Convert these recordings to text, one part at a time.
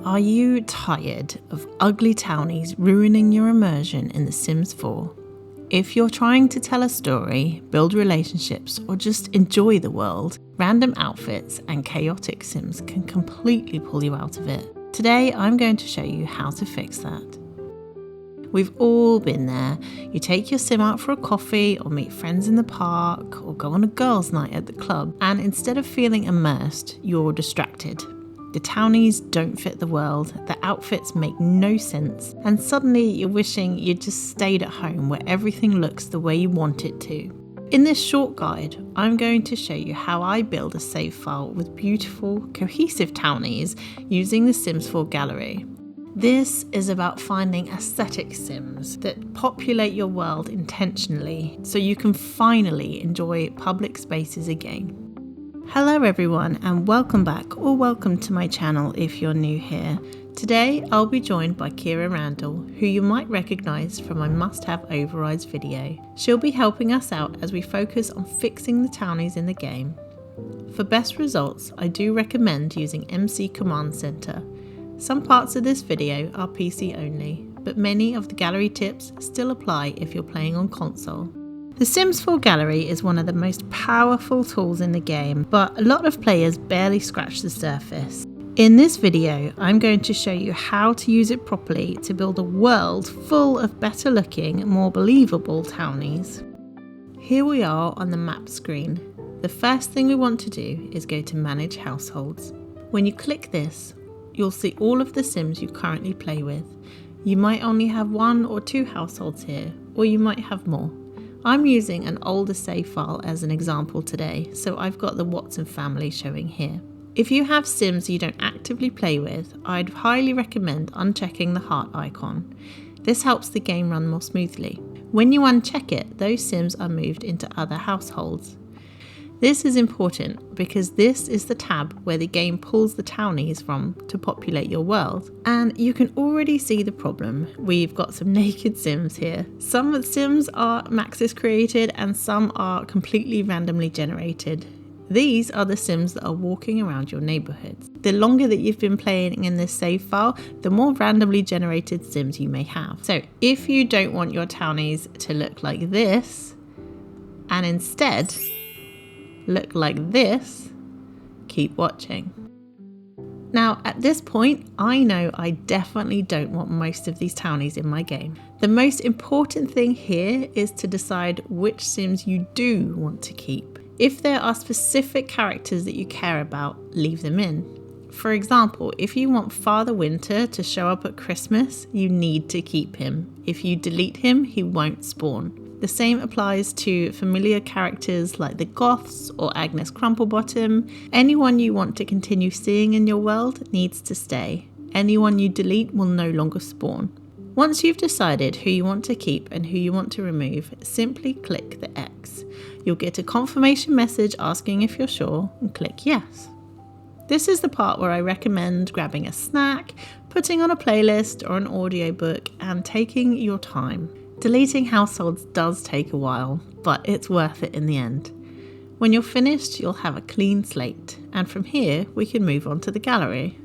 Are you tired of ugly townies ruining your immersion in The Sims 4? If you're trying to tell a story, build relationships, or just enjoy the world, random outfits and chaotic sims can completely pull you out of it. Today, I'm going to show you how to fix that. We've all been there. You take your sim out for a coffee or meet friends in the park or go on a girls' night at the club, and instead of feeling immersed, you're distracted. The townies don't fit the world, the outfits make no sense, and suddenly you're wishing you'd just stayed at home where everything looks the way you want it to. In this short guide, I'm going to show you how I build a save file with beautiful, cohesive townies using the Sims 4 gallery. This is about finding aesthetic sims that populate your world intentionally so you can finally enjoy public spaces again. Hello everyone, and welcome back or welcome to my channel if you're new here. Today I'll be joined by Kira Randall, who you might recognise from my must-have overrides video. She'll be helping us out as we focus on fixing the townies in the game. For best results, I do recommend using MC Command Center. Some parts of this video are PC only, but many of the gallery tips still apply if you're playing on console. The Sims 4 gallery is one of the most powerful tools in the game, but a lot of players barely scratch the surface. In this video, I'm going to show you how to use it properly to build a world full of better looking, more believable townies. Here we are on the map screen. The first thing we want to do is go to Manage Households. When you click this, you'll see all of the Sims you currently play with. You might only have 1 or 2 households here, or you might have more. I'm using an older save file as an example today, so I've got the Watson family showing here. If you have Sims you don't actively play with, I'd highly recommend unchecking the heart icon. This helps the game run more smoothly. When you uncheck it, those Sims are moved into other households. This is important because this is the tab where the game pulls the townies from to populate your world. And you can already see the problem. We've got some naked Sims here. Some Sims are Maxis created and some are completely randomly generated. These are the Sims that are walking around your neighbourhoods. The longer that you've been playing in this save file, the more randomly generated Sims you may have. So if you don't want your townies to look like this, and instead look like this, keep watching. Now at this point, I know I definitely don't want most of these townies in my game. The most important thing here is to decide which Sims you do want to keep. If there are specific characters that you care about, leave them in. For example, if you want Father Winter to show up at Christmas, you need to keep him. If you delete him, he won't spawn. The same applies to familiar characters like the Goths or Agnes Crumplebottom. Anyone you want to continue seeing in your world needs to stay. Anyone you delete will no longer spawn. Once you've decided who you want to keep and who you want to remove, simply click the X. You'll get a confirmation message asking if you're sure and click yes. This is the part where I recommend grabbing a snack, putting on a playlist or an audiobook and taking your time. Deleting households does take a while, but it's worth it in the end. When you're finished, you'll have a clean slate, and from here we can move on to the gallery.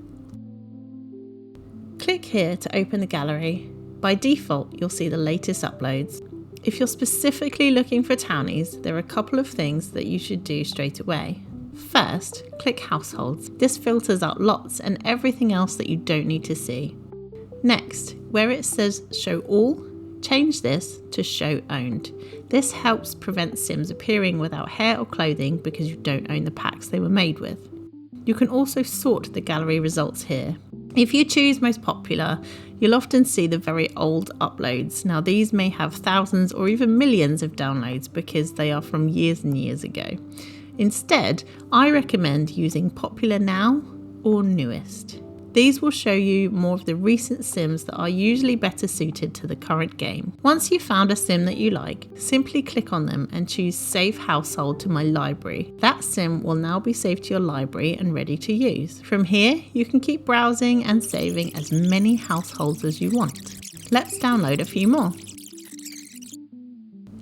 Click here to open the gallery. By default, you'll see the latest uploads. If you're specifically looking for townies, there are a couple of things that you should do straight away. First, click Households. This filters out lots and everything else that you don't need to see. Next, where it says Show All, change this to Show Owned. This helps prevent Sims appearing without hair or clothing because you don't own the packs they were made with. You can also sort the gallery results here. If you choose Most Popular, you'll often see the very old uploads. Now these may have thousands or even millions of downloads because they are from years and years ago. Instead, I recommend using Popular Now or Newest. These will show you more of the recent Sims that are usually better suited to the current game. Once you've found a Sim that you like, simply click on them and choose Save Household to my library. That Sim will now be saved to your library and ready to use. From here, you can keep browsing and saving as many households as you want. Let's download a few more.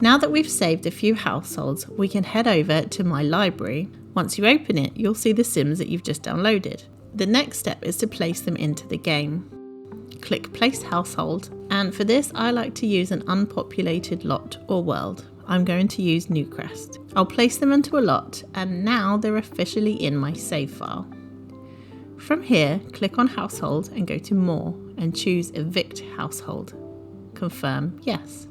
Now that we've saved a few households, we can head over to my library. Once you open it, you'll see the Sims that you've just downloaded. The next step is to place them into the game. Click Place Household, and for this I like to use an unpopulated lot or world. I'm going to use Newcrest. I'll place them into a lot, and now they're officially in my save file. From here, click on Household and go to More and choose Evict Household. Confirm Yes.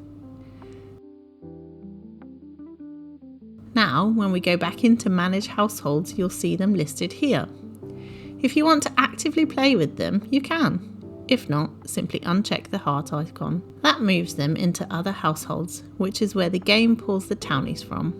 Now, when we go back into Manage Households, you'll see them listed here. If you want to actively play with them, you can. If not, simply uncheck the heart icon. That moves them into other households, which is where the game pulls the Townies from.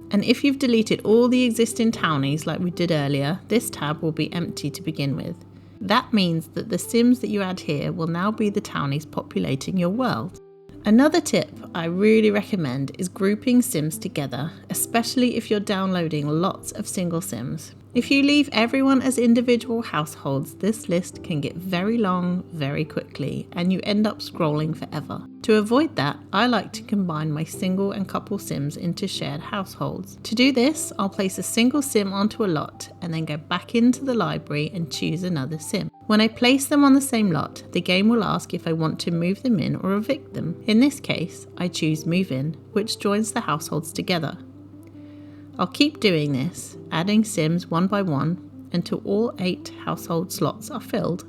And if you've deleted all the existing Townies like we did earlier, this tab will be empty to begin with. That means that the Sims that you add here will now be the Townies populating your world. Another tip I really recommend is grouping Sims together, especially if you're downloading lots of single Sims. If you leave everyone as individual households, this list can get very long very quickly and you end up scrolling forever. To avoid that, I like to combine my single and couple Sims into shared households. To do this, I'll place a single Sim onto a lot and then go back into the library and choose another Sim. When I place them on the same lot, the game will ask if I want to move them in or evict them. In this case, I choose Move In, which joins the households together. I'll keep doing this, adding Sims one by one until all 8 household slots are filled.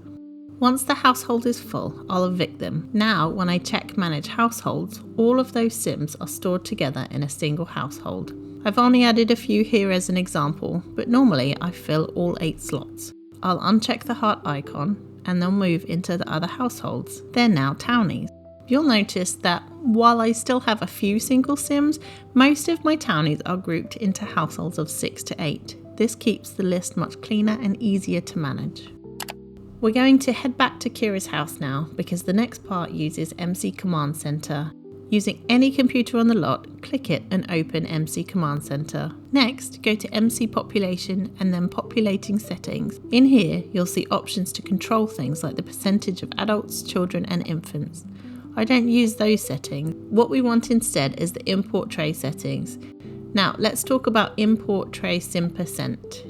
Once the household is full, I'll evict them. Now, when I check Manage Households, all of those Sims are stored together in a single household. I've only added a few here as an example, but normally I fill all 8 slots. I'll uncheck the heart icon and they'll move into the other households. They're now Townies. You'll notice that while I still have a few single Sims, most of my Townies are grouped into households of 6 to 8. This keeps the list much cleaner and easier to manage. We're going to head back to Kira's house now because the next part uses MC Command Center. Using any computer on the lot, click it and open MC Command Center. Next, go to MC Population and then Populating Settings. In here, you'll see options to control things like the percentage of adults, children and infants. I don't use those settings. What we want instead is the import tray settings. Now let's talk about import tray sim percent.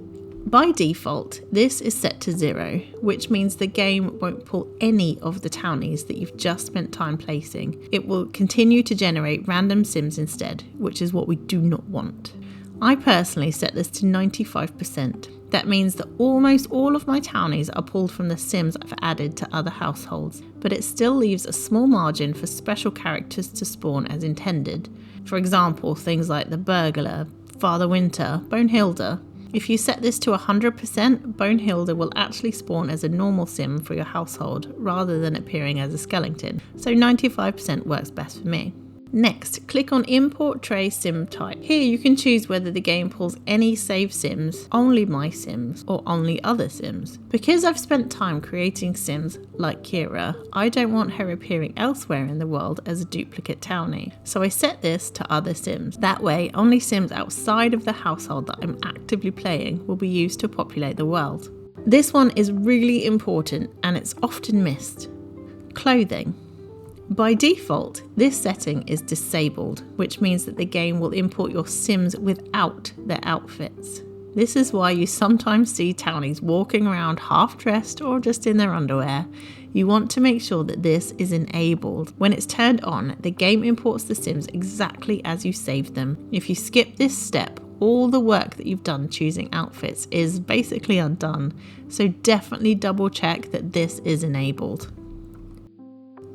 By default, this is set to 0, which means the game won't pull any of the Townies that you've just spent time placing. It will continue to generate random Sims instead, which is what we do not want. I personally set this to 95%. That means that almost all of my Townies are pulled from the Sims I've added to other households, but it still leaves a small margin for special characters to spawn as intended. For example, things like the Burglar, Father Winter, Bonehilda. If you set this to 100%, Bonehilda will actually spawn as a normal Sim for your household, rather than appearing as a skeleton, so 95% works best for me. Next, click on Import Tray Sim Type. Here you can choose whether the game pulls any saved Sims, only my Sims, or only other Sims. Because I've spent time creating Sims like Kira, I don't want her appearing elsewhere in the world as a duplicate Townie, so I set this to other Sims. That way, only Sims outside of the household that I'm actively playing will be used to populate the world. This one is really important and it's often missed. Clothing. By default, this setting is disabled, which means that the game will import your Sims without their outfits. This is why you sometimes see Townies walking around half-dressed or just in their underwear. You want to make sure that this is enabled. When it's turned on, the game imports the Sims exactly as you saved them. If you skip this step, all the work that you've done choosing outfits is basically undone, so definitely double check that this is enabled.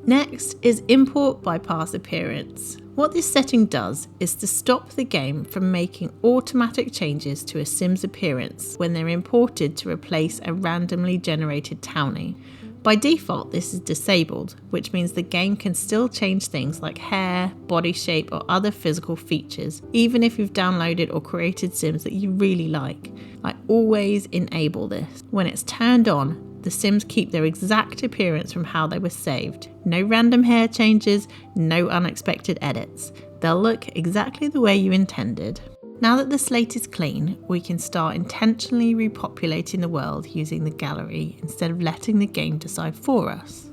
Next is Import Bypass Appearance. What this setting does is to stop the game from making automatic changes to a Sim's appearance when they're imported to replace a randomly generated Townie. By default, this is disabled, which means the game can still change things like hair, body shape, or other physical features, even if you've downloaded or created Sims that you really like. I always enable this. When it's turned on, the Sims keep their exact appearance from how they were saved. No random hair changes, no unexpected edits. They'll look exactly the way you intended. Now that the slate is clean, we can start intentionally repopulating the world using the gallery instead of letting the game decide for us.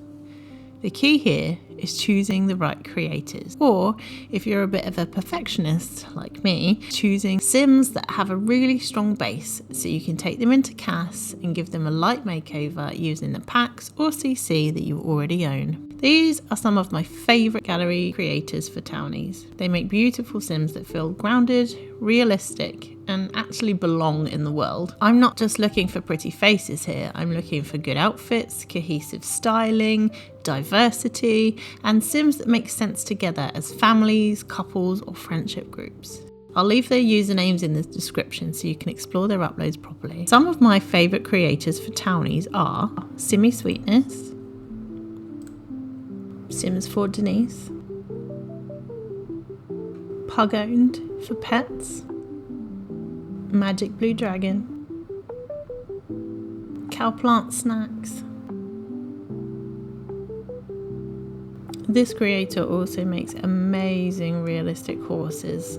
The key here is choosing the right creators, or if you're a bit of a perfectionist like me, choosing Sims that have a really strong base so you can take them into CAS and give them a light makeover using the packs or CC that you already own. These are some of my favourite gallery creators for Townies. They make beautiful Sims that feel grounded, realistic, and actually belong in the world. I'm not just looking for pretty faces here, I'm looking for good outfits, cohesive styling, diversity, and Sims that make sense together as families, couples, or friendship groups. I'll leave their usernames in the description so you can explore their uploads properly. Some of my favourite creators for Townies are Simmy Sweetness, Sims for Denise, Pug Owned for pets, Magic Blue Dragon, Cowplant Snacks. This creator also makes amazing realistic horses.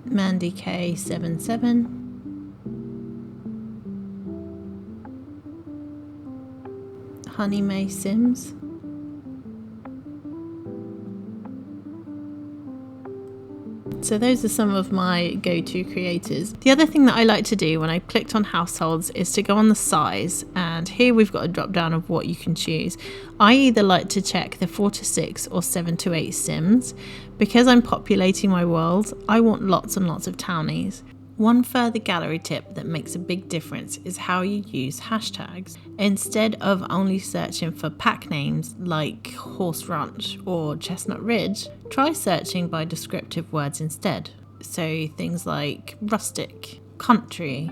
Mandy K77, Honey May Sims, so those are some of my go-to creators. The other thing that I like to do when I clicked on households is to go on the size, and here we've got a drop down of what you can choose. I either like to check the 4 to 6 or 7 to 8 Sims. Because I'm populating my world, I want lots and lots of Townies. One further gallery tip that makes a big difference is how you use hashtags. Instead of only searching for pack names like Horse Ranch or Chestnut Ridge, try searching by descriptive words instead. So things like rustic, country,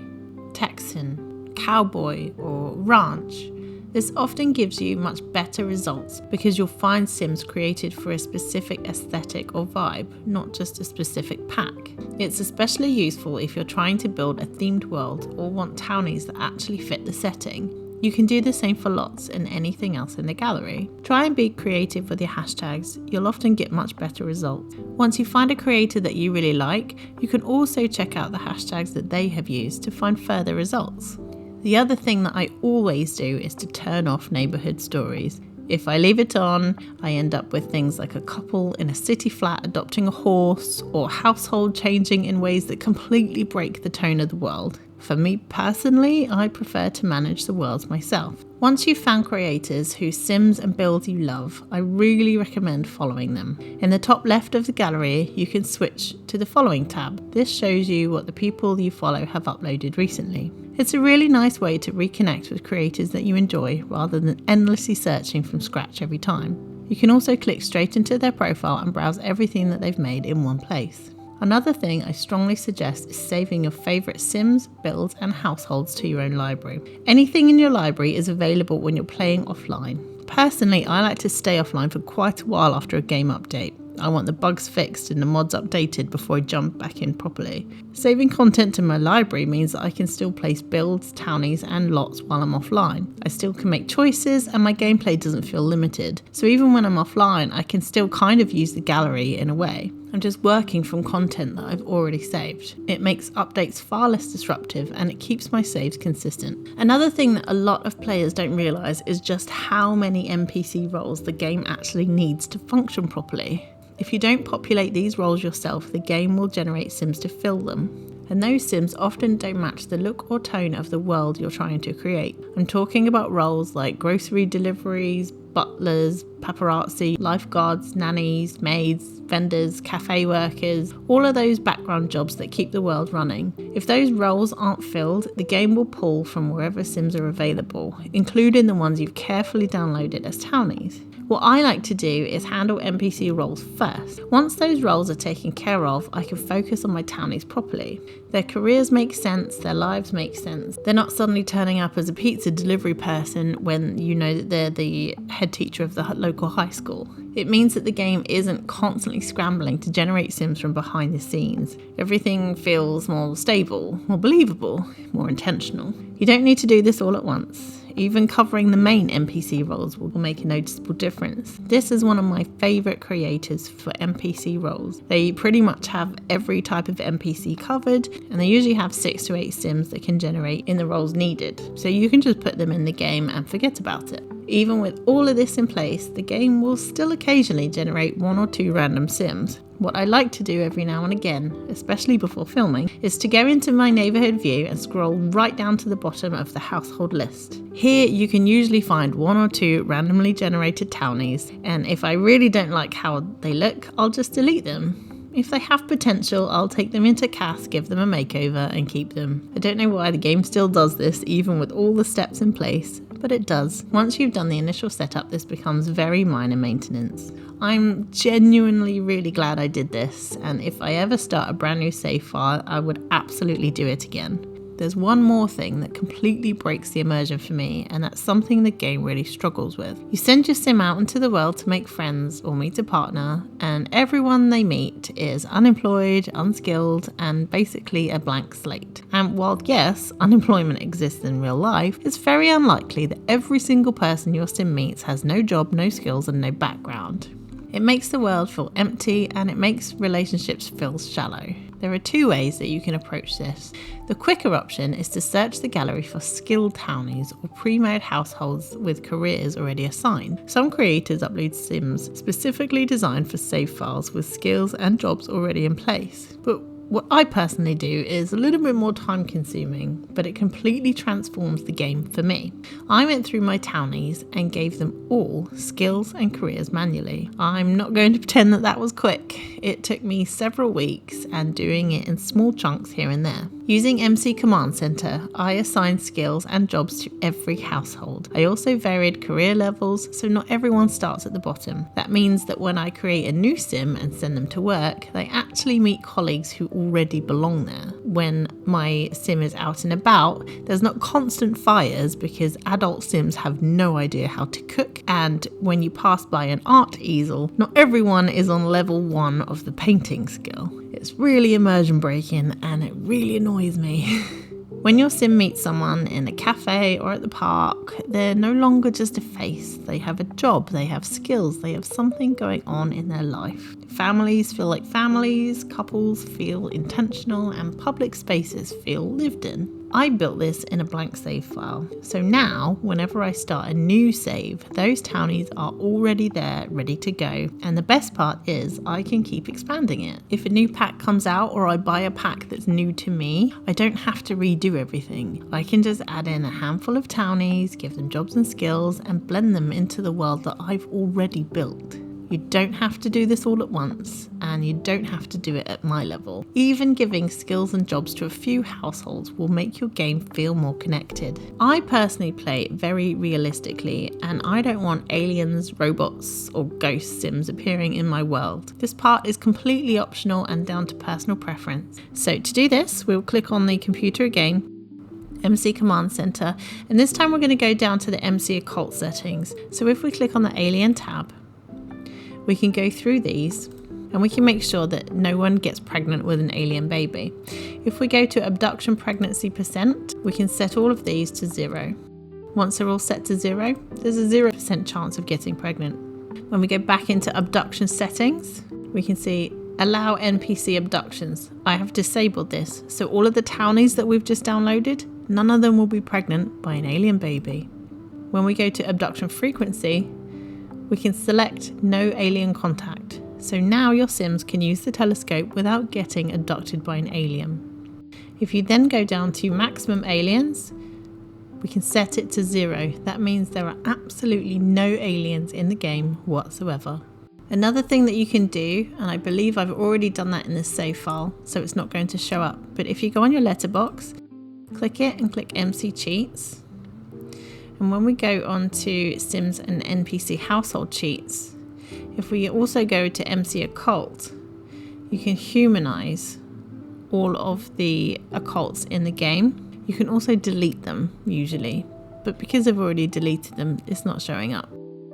Texan, cowboy, or ranch. This often gives you much better results because you'll find Sims created for a specific aesthetic or vibe, not just a specific pack. It's especially useful if you're trying to build a themed world or want Townies that actually fit the setting. You can do the same for lots and anything else in the gallery. Try and be creative with your hashtags, you'll often get much better results. Once you find a creator that you really like, you can also check out the hashtags that they have used to find further results. The other thing that I always do is to turn off neighbourhood stories. If I leave it on, I end up with things like a couple in a city flat adopting a horse, or household changing in ways that completely break the tone of the world. For me personally, I prefer to manage the worlds myself. Once you've found creators whose Sims and builds you love, I really recommend following them. In the top left of the gallery, you can switch to the following tab. This shows you what the people you follow have uploaded recently. It's a really nice way to reconnect with creators that you enjoy rather than endlessly searching from scratch every time. You can also click straight into their profile and browse everything that they've made in one place. Another thing I strongly suggest is saving your favourite Sims, builds and households to your own library. Anything in your library is available when you're playing offline. Personally, I like to stay offline for quite a while after a game update. I want the bugs fixed and the mods updated before I jump back in properly. Saving content in my library means that I can still place builds, Townies and lots while I'm offline. I still can make choices and my gameplay doesn't feel limited. So even when I'm offline, I can still kind of use the gallery in a way. I'm just working from content that I've already saved. It makes updates far less disruptive and it keeps my saves consistent. Another thing that a lot of players don't realise is just how many NPC roles the game actually needs to function properly. If you don't populate these roles yourself, the game will generate Sims to fill them. And those Sims often don't match the look or tone of the world you're trying to create. I'm talking about roles like grocery deliveries, butlers, paparazzi, lifeguards, nannies, maids, vendors, cafe workers, all of those background jobs that keep the world running. If those roles aren't filled, the game will pull from wherever Sims are available, including the ones you've carefully downloaded as Townies. What I like to do is handle NPC roles first. Once those roles are taken care of, I can focus on my Townies properly. Their careers make sense, their lives make sense. They're not suddenly turning up as a pizza delivery person when you know that they're the head teacher of the local high school. It means that the game isn't constantly scrambling to generate Sims from behind the scenes. Everything feels more stable, more believable, more intentional. You don't need to do this all at once. Even covering the main NPC roles will make a noticeable difference. This is one of my favourite creators for NPC roles. They pretty much have every type of NPC covered, and they usually have 6 to 8 sims that can generate in the roles needed. So you can just put them in the game and forget about it. Even with all of this in place, the game will still occasionally generate 1 or 2 random sims. What I like to do every now and again, especially before filming, is to go into my neighbourhood view and scroll right down to the bottom of the household list. Here you can usually find 1 or 2 randomly generated townies, and if I really don't like how they look, I'll just delete them. If they have potential, I'll take them into CAS, give them a makeover and keep them. I don't know why the game still does this, even with all the steps in place, but it does. Once you've done the initial setup, this becomes very minor maintenance. I'm genuinely really glad I did this, and if I ever start a brand new save file, I would absolutely do it again. There's one more thing that completely breaks the immersion for me, and that's something the game really struggles with. You send your sim out into the world to make friends or meet a partner, and everyone they meet is unemployed, unskilled, and basically a blank slate. And while yes, unemployment exists in real life, it's very unlikely that every single person your sim meets has no job, no skills, and no background. It makes the world feel empty, and it makes relationships feel shallow. There are 2 ways that you can approach this. The quicker option is to search the gallery for skilled townies or pre-made households with careers already assigned. Some creators upload sims specifically designed for save files with skills and jobs already in place. But what I personally do is a little bit more time consuming, but it completely transforms the game for me. I went through my townies and gave them all skills and careers manually. I'm not going to pretend that that was quick. It took me several weeks and doing it in small chunks here and there. Using MC Command Center, I assigned skills and jobs to every household. I also varied career levels, so not everyone starts at the bottom. That means that when I create a new sim and send them to work, they actually meet colleagues who already belong there. When my sim is out and about, there's not constant fires because adult sims have no idea how to cook, and when you pass by an art easel, not everyone is on level 1 of the painting skill. It's really immersion breaking, and it really annoys me. When your sim meets someone in a cafe or at the park, they're no longer just a face. They have a job, they have skills, they have something going on in their life. Families feel like families, couples feel intentional, and public spaces feel lived in. I built this in a blank save file, so now whenever I start a new save, those townies are already there, ready to go, and the best part is I can keep expanding it. If a new pack comes out or I buy a pack that's new to me, I don't have to redo everything. I can just add in a handful of townies, give them jobs and skills, and blend them into the world that I've already built. You don't have to do this all at once, and you don't have to do it at my level. Even giving skills and jobs to a few households will make your game feel more connected. I personally play very realistically, and I don't want aliens, robots, or ghost sims appearing in my world. This part is completely optional and down to personal preference. So to do this, we'll click on the computer again, MC Command Center, and this time we're going to go down to the MC Occult settings. So if we click on the Alien tab, we can go through these and we can make sure that no one gets pregnant with an alien baby. If we go to abduction pregnancy percent, we can set all of these to 0. Once they're all set to 0, there's a 0% chance of getting pregnant. When we go back into abduction settings, we can see allow NPC abductions. I have disabled this, so all of the townies that we've just downloaded, none of them will be pregnant by an alien baby. When we go to abduction frequency, we can select no alien contact. So now your sims can use the telescope without getting abducted by an alien. If you then go down to maximum aliens, we can set it to 0. That means there are absolutely no aliens in the game whatsoever. Another thing that you can do, and I believe I've already done that in this save file, so it's not going to show up, but if you go on your letterbox, click it and click MC Cheats. And when we go on to Sims and NPC household cheats, if we also go to MC Occult, you can humanize all of the occults in the game. You can also delete them usually, but because I've already deleted them, it's not showing up.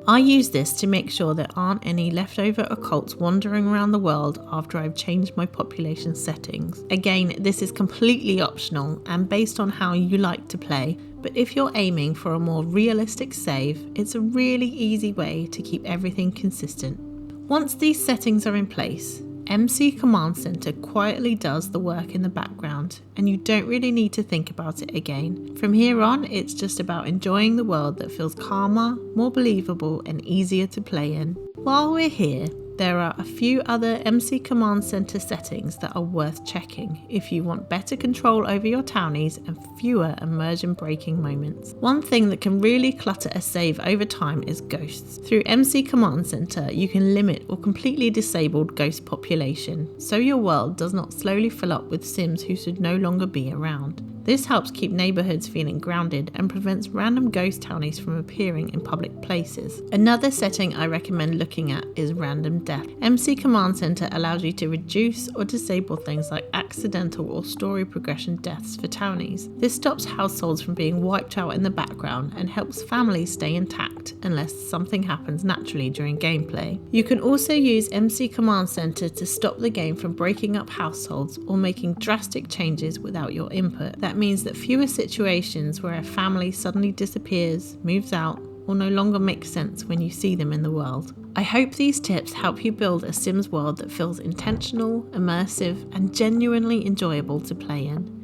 I use this to make sure there aren't any leftover occults wandering around the world after I've changed my population settings. Again, this is completely optional and based on how you like to play, But if you're aiming for a more realistic save, it's a really easy way to keep everything consistent. Once these settings are in place, MC Command Center quietly does the work in the background, and you don't really need to think about it again. From here on, it's just about enjoying the world that feels calmer, more believable, and easier to play in. While we're here, there are a few other MC Command Center settings that are worth checking if you want better control over your townies and fewer immersion breaking moments. One thing that can really clutter a save over time is ghosts. Through MC Command Center, you can limit or completely disable ghost population, so your world does not slowly fill up with Sims who should no longer be around. This helps keep neighbourhoods feeling grounded and prevents random ghost townies from appearing in public places. Another setting I recommend looking at is random death. MC Command Center allows you to reduce or disable things like accidental or story progression deaths for townies. This stops households from being wiped out in the background and helps families stay intact unless something happens naturally during gameplay. You can also use MC Command Center to stop the game from breaking up households or making drastic changes without your input. That means that fewer situations where a family suddenly disappears, moves out, or no longer makes sense when you see them in the world. I hope these tips help you build a Sims world that feels intentional, immersive, and genuinely enjoyable to play in.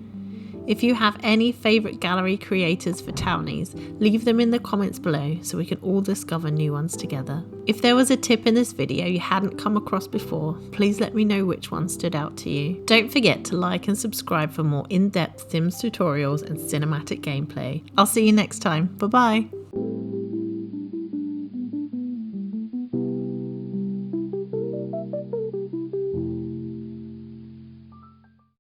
If you have any favourite gallery creators for townies, leave them in the comments below so we can all discover new ones together. If there was a tip in this video you hadn't come across before, please let me know which one stood out to you. Don't forget to like and subscribe for more in-depth Sims tutorials and cinematic gameplay. I'll see you next time. Bye bye!